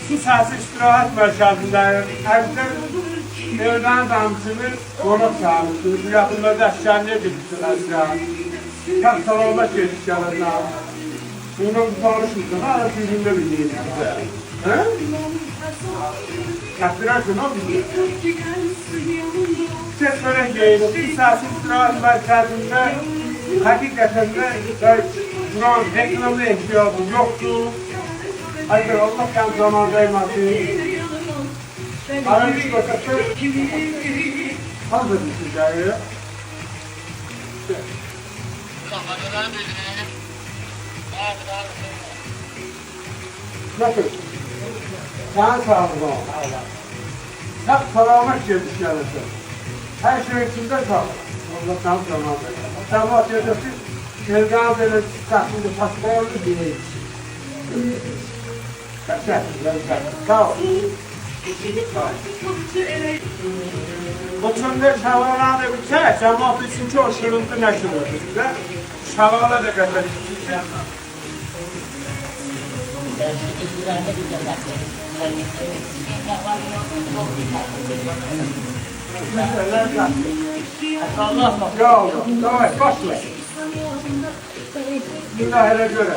Su sahası istirahat merkezindeyim. Evden evden damcını konak sağlıksınız. Bu yakınlarda aşağıya gitmişsin aşağı. Tam salonda geçmiş yanına. Bunun konuşmuşsun. Hala filmde bileyim size. He? Kaptırarsın o bizi. Çetmene giyinip bir sahası istirahat merkezinde hakikaten de buranın reklamına ihtiyacım yoktu. Hayır, Allah'tan zaman vermesin. Aranız bakası hazır mısın yani? Nasıl? Sana sağ olun. Hep salamet gelmiş yarısı. Her şey içinde sağ olun. Allah'tan zaman vermesin. Sabah yedisi, Ergan böyle saçını pasporlu diye. Sağ ol. Koçumda şavalarda biter, cemaat için çok şırıntı neşilir size. Şavala da kadar içeceğim. Ya Allah, yavaş başla. Günahına göre.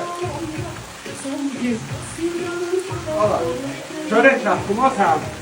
Allah, çörek yaptım o sağlık.